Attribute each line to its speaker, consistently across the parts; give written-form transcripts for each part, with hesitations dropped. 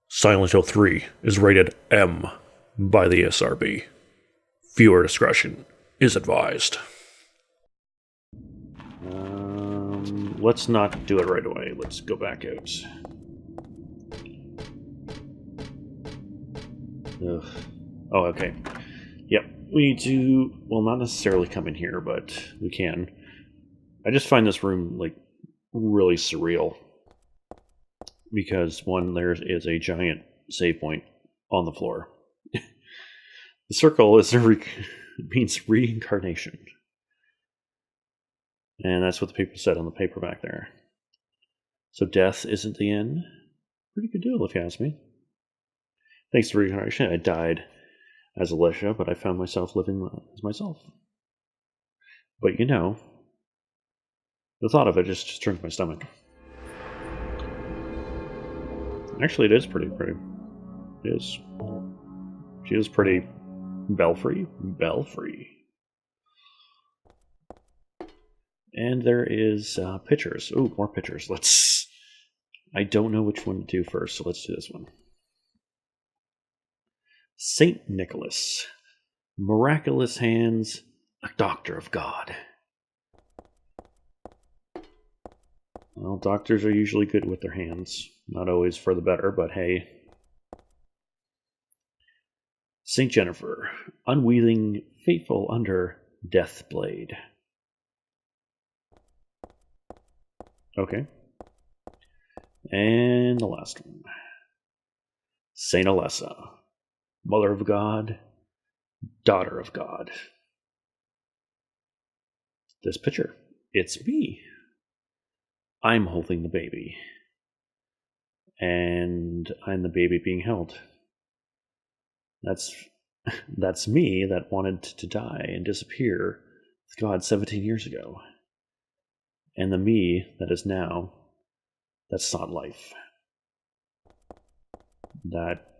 Speaker 1: Silent Hill 3 is rated M by the SRB. Viewer discretion is advised. Let's not do it right away. Let's go back out. Ugh. Oh, okay. Yep, we need to, well, not necessarily come in here, but we can. I just find this room, like, really surreal. Because, one, there is a giant save point on the floor. The circle means reincarnation. And that's what the people said on the paper back there. So death isn't the end. Pretty good deal, if you ask me. Thanks to reincarnation, I died as Alicia, but I found myself living as myself. But you know, the thought of it just turns my stomach. Actually, it is pretty. It is. She is pretty belfry. And there is pictures. Oh, more pictures. I don't know which one to do first, so let's do this one. Saint Nicholas. Miraculous hands, a doctor of God. Well, doctors are usually good with their hands. Not always for the better, but hey. Saint Jennifer. Unwheeling, faithful under death blade. Okay. And the last one. Saint Alessa. Mother of God, daughter of God. This picture. It's me. I'm holding the baby. And I'm the baby being held. That's me that wanted to die and disappear with God 17 years ago. And the me that is now, that sought life. That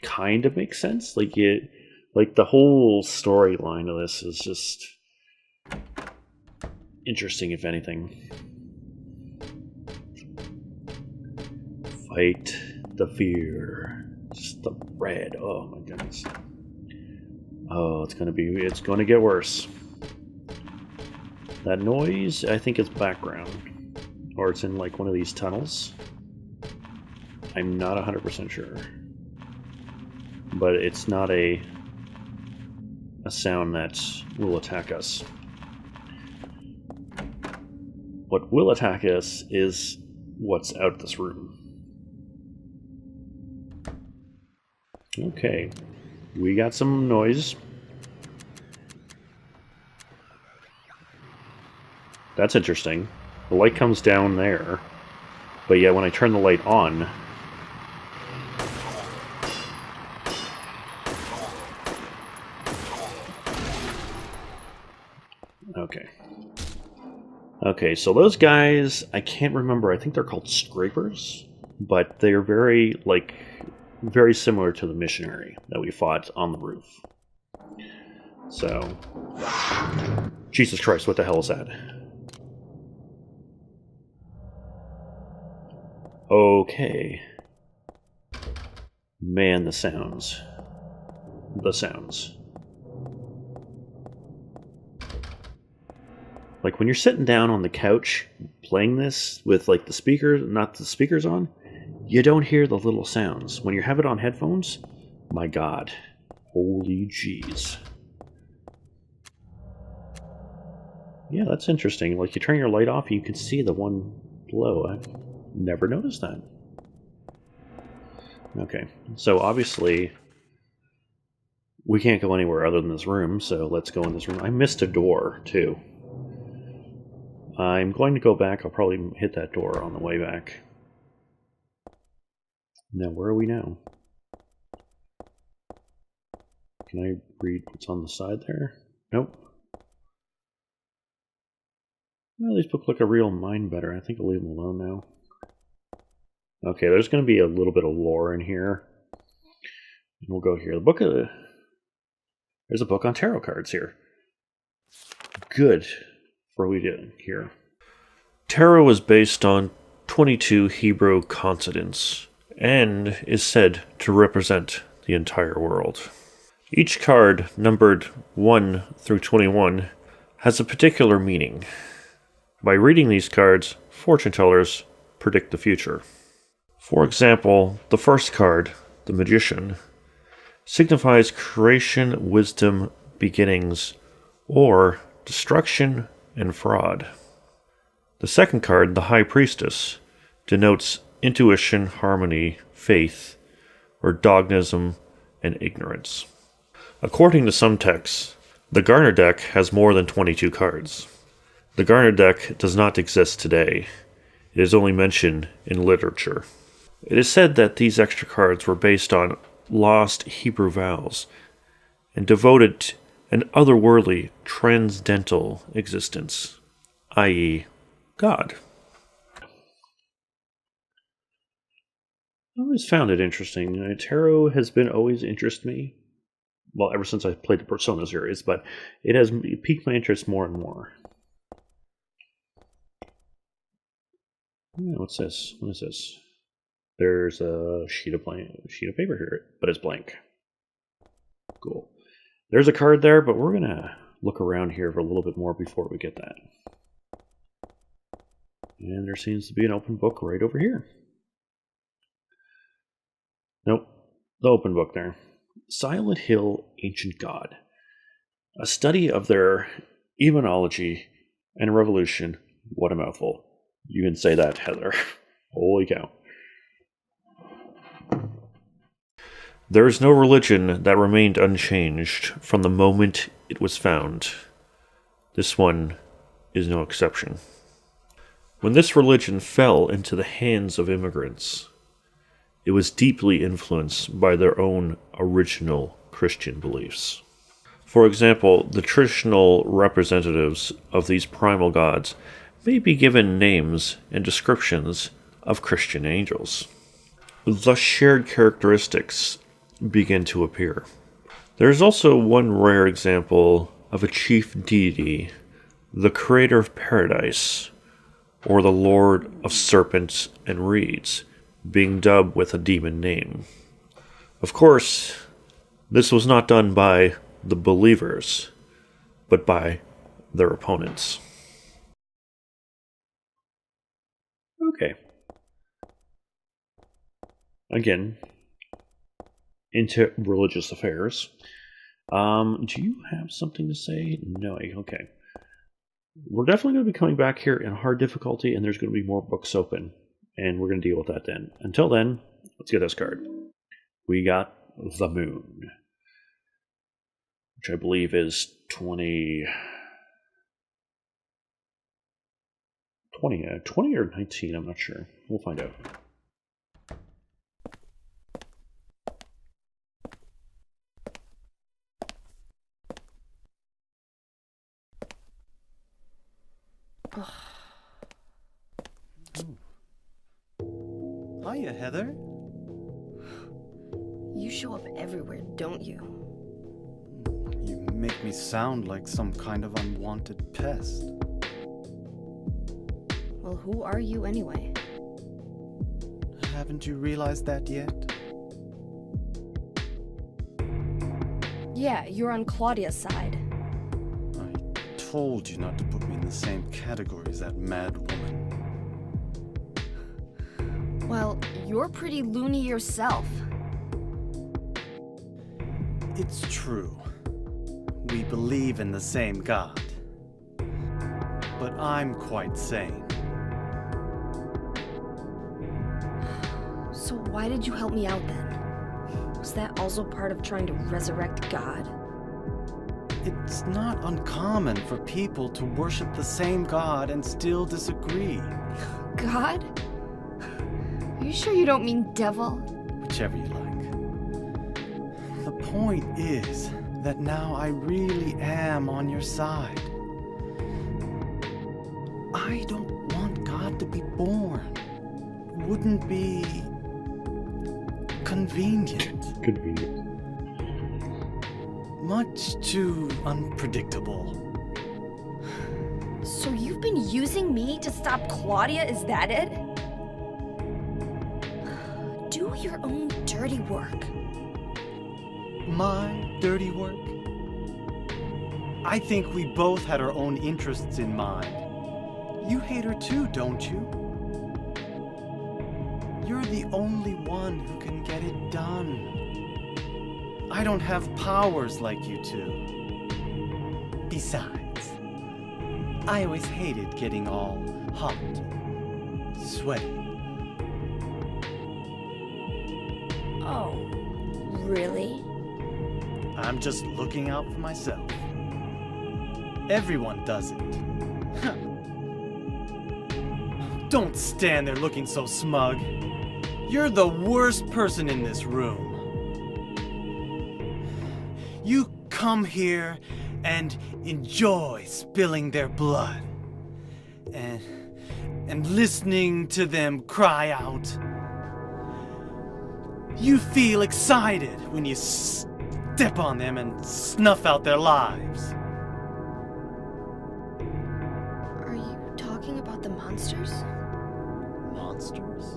Speaker 1: kind of makes sense. Like the whole storyline of this is just interesting, if anything. Fight the fear. Just the red. Oh my goodness. Oh, it's gonna get worse. That noise, I think it's background. Or it's in like one of these tunnels. I'm not 100% sure. But it's not a sound that will attack us. What will attack us is what's out of this room. Okay, we got some noise. That's interesting. The light comes down there, but yet when I turn the light on, Okay, so those guys, I can't remember, I think they're called scrapers, but they're very similar to the missionary that we fought on the roof. So, Jesus Christ, what the hell is that? Okay. Man, the sounds. Like when you're sitting down on the couch playing this with like the speakers, not the speakers on, you don't hear the little sounds. When you have it on headphones, my God, holy jeez. Yeah, that's interesting. Like you turn your light off, you can see the one below. I've never noticed that. Okay, so obviously we can't go anywhere other than this room, so let's go in this room. I missed a door, too. I'm going to go back. I'll probably hit that door on the way back. Now, where are we now? Can I read what's on the side there? Nope. Well, these books look a real mind better. I think I'll leave them alone now. Okay, there's going to be a little bit of lore in here. And we'll go here. There's a book on tarot cards here. Good. What are we doing here? Tarot is based on 22 Hebrew consonants and is said to represent the entire world. Each card, numbered 1 through 21, has a particular meaning. By reading these cards, fortune tellers predict the future. For example, the first card, the Magician, signifies creation, wisdom, beginnings, or destruction and fraud. The second card, the High Priestess, denotes intuition, harmony, faith, or dogmatism and ignorance. According to some texts, the Garner deck has more than 22 cards. The Garner deck does not exist today. It is only mentioned in literature. It is said that these extra cards were based on lost Hebrew vows and devoted an otherworldly, transcendental existence, i.e., God. I always found it interesting. Tarot has been always interested me. Well, ever since I played the Persona series, but it has piqued my interest more and more. Yeah, what's this? What is this? There's a sheet of paper here, but it's blank. Cool. There's a card there, but we're gonna look around here for a little bit more before we get that. And there seems to be an open book right over here. Nope, the open book there. Silent Hill Ancient God. A study of their etymology and revolution. What a mouthful. You can say that, Heather. Holy cow. There is no religion that remained unchanged from the moment it was found. This one is no exception. When this religion fell into the hands of immigrants, it was deeply influenced by their own original Christian beliefs. For example, the traditional representatives of these primal gods may be given names and descriptions of Christian angels. Thus shared characteristics begin to appear. There is also one rare example of a chief deity, the creator of paradise, or the lord of serpents and reeds, being dubbed with a demon name. Of course, this was not done by the believers, but by their opponents. Okay. Again, into religious affairs. Do you have something to say? No. Okay. We're definitely going to be coming back here in hard difficulty, and there's going to be more books open. And we're going to deal with that then. Until then, let's get this card. We got the Moon, which I believe is 20 or 19, I'm not sure. We'll find out.
Speaker 2: Hiya, Heather.
Speaker 3: You show up everywhere, don't you?
Speaker 2: You make me sound like some kind of unwanted pest.
Speaker 3: Well, who are you anyway?
Speaker 2: Haven't you realized that yet?
Speaker 3: Yeah, you're on Claudia's side.
Speaker 2: I told you not to put me in the same category as that mad woman.
Speaker 3: Well, you're pretty loony yourself.
Speaker 2: It's true. We believe in the same God. But I'm quite sane.
Speaker 3: So why did you help me out then? Was that also part of trying to resurrect God?
Speaker 2: It's not uncommon for people to worship the same God and still disagree.
Speaker 3: God? Are you sure you don't mean devil?
Speaker 2: Whichever you like. The point is that now I really am on your side. I don't want God to be born. Wouldn't be convenient.
Speaker 1: Convenient.
Speaker 2: Much too unpredictable.
Speaker 3: So you've been using me to stop Claudia, is that it? Do your own dirty work.
Speaker 2: My dirty work? I think we both had our own interests in mind. You hate her too, don't you? You're the only one who can get it done. I don't have powers like you two. Besides, I always hated getting all hot, sweaty.
Speaker 3: Oh, really?
Speaker 2: I'm just looking out for myself. Everyone does it. Don't stand there looking so smug. You're the worst person in this room. You come here and enjoy spilling their blood. And listening to them cry out. You feel excited when you step on them and snuff out their lives.
Speaker 3: Are you talking about the monsters?
Speaker 2: Monsters?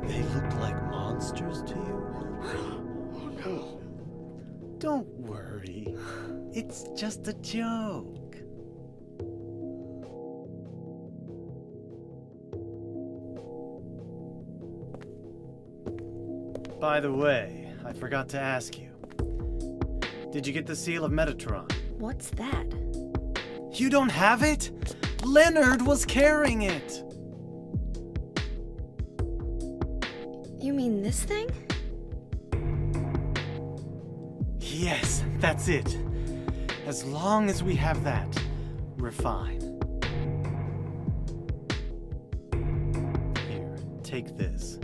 Speaker 2: They look like monsters to you?
Speaker 3: Oh no.
Speaker 2: Don't worry. It's just a joke. By the way, I forgot to ask you. Did you get the seal of Metatron?
Speaker 3: What's that?
Speaker 2: You don't have it? Leonard was carrying it!
Speaker 3: You mean this thing?
Speaker 2: Yes, that's it. As long as we have that, we're fine. Here, take this.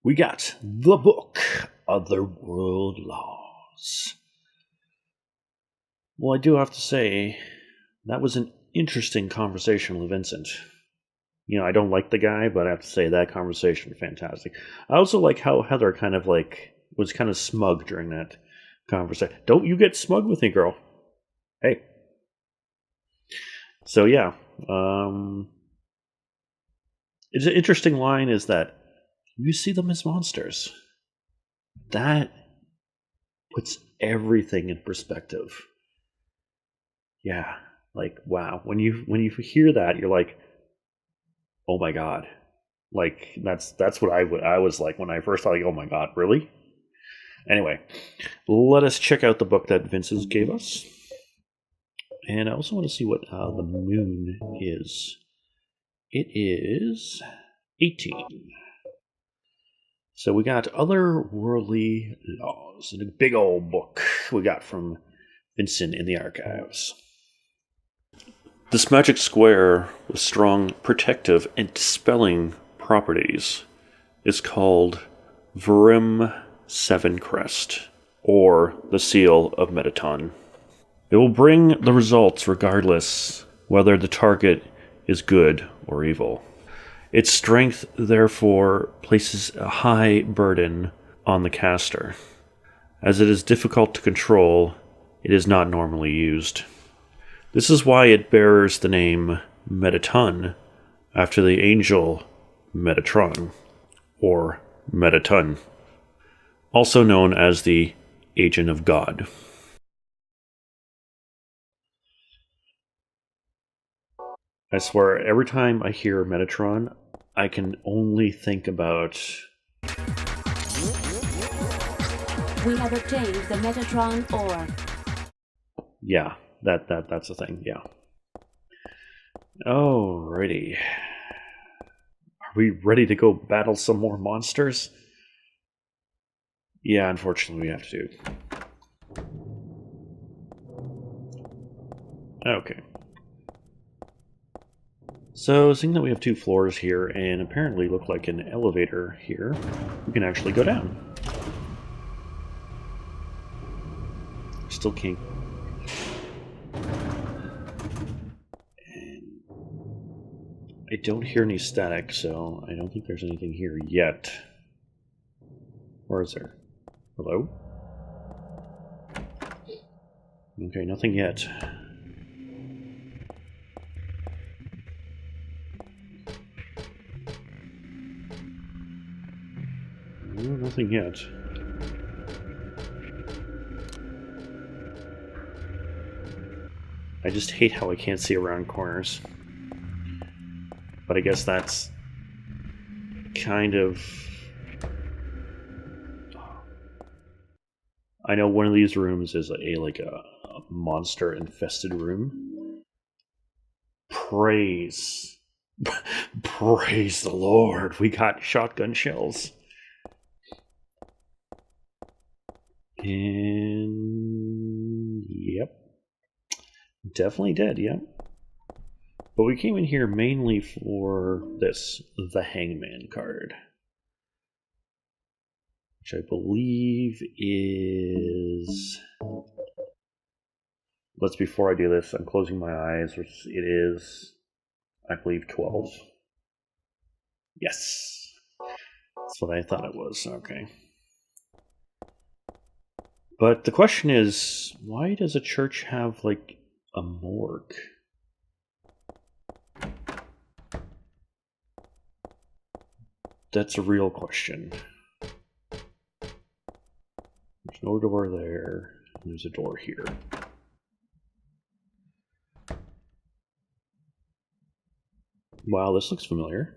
Speaker 1: We got the book, Otherworld Laws. Well, I do have to say, that was an interesting conversation with Vincent. You know, I don't like the guy, but I have to say that conversation was fantastic. I also like how Heather kind of was kind of smug during that conversation. Don't you get smug with me, girl. Hey. So yeah, it's an interesting line is that you see them as monsters. That puts everything in perspective. Yeah, like wow. When you hear that, you're like, oh my god. Like that's what I was like when I first thought, like, oh my god, really? Anyway, let us check out the book that Vincent gave us. And I also want to see what the moon is. It is 18. So we got Otherworldly Laws in a big old book we got from Vincent in the archives. This magic square with strong protective and dispelling properties is called Verim Seven Crest, or the Seal of Metaton. It will bring the results regardless whether the target is good or evil. Its strength, therefore, places a high burden on the caster. As it is difficult to control, it is not normally used. This is why it bears the name Metaton, after the angel Metatron, or Metaton, also known as the Agent of God. I swear, every time I hear Metatron, I can only think about...
Speaker 4: We have obtained the Metatron ore.
Speaker 1: Yeah, that's the thing, yeah. Alrighty. Are we ready to go battle some more monsters? Yeah, unfortunately we have to. Okay. So, seeing that we have 2 floors here and apparently look like an elevator here, we can actually go down. Still can't. And I don't hear any static, so I don't think there's anything here yet. Or is there? Hello? Okay, nothing yet. No, nothing yet. I just hate how I can't see around corners. But I guess that's kind of... I know one of these rooms is a monster-infested room. Praise. Praise the Lord, we got shotgun shells. And... yep. Definitely dead, yep. But we came in here mainly for this, the Hangman card. Which I believe is... before I do this, I'm closing my eyes, which it is, I believe, 12. Yes! That's what I thought it was, okay. But the question is, why does a church have, like, a morgue? That's a real question. There's no door there. There's a door here. Wow, this looks familiar.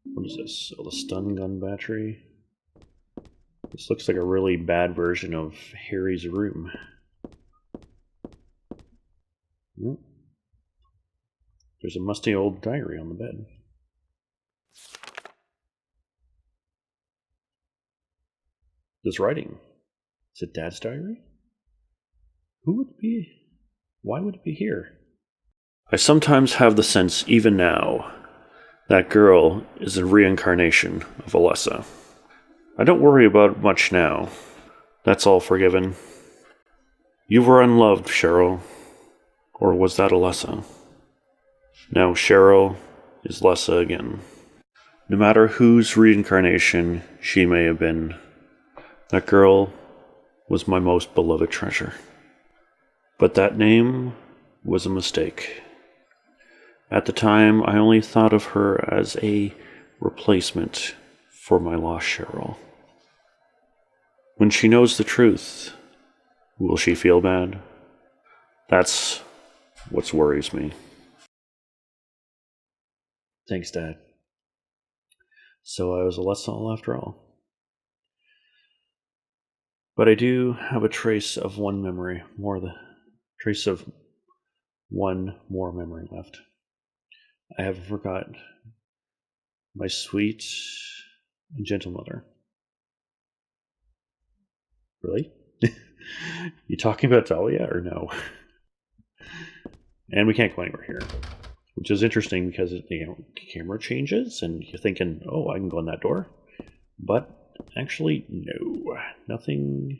Speaker 1: What is this? Oh, the stun gun battery. This looks like a really bad version of Harry's room. Oh. There's a musty old diary on the bed. This writing. Is it Dad's diary? Who would it be? Why would it be here? I sometimes have the sense, even now, that girl is a reincarnation of Alessa. I don't worry about it much now. That's all forgiven. You were unloved, Cheryl. Or was that Alessa? Now Cheryl is Lessa again. No matter whose reincarnation she may have been, that girl was my most beloved treasure. But that name was a mistake. At the time, I only thought of her as a replacement for my lost Cheryl. When she knows the truth, will she feel bad? That's what worries me. Thanks, Dad. So I was a Lessa after all. But I do have a trace of one memory, trace of one more memory left. I haven't forgotten my sweet and gentle mother. Really? You talking about Dahlia or no? And we can't go anywhere here, which is interesting because the camera changes and you're thinking, oh, I can go in that door. But actually, no. Nothing.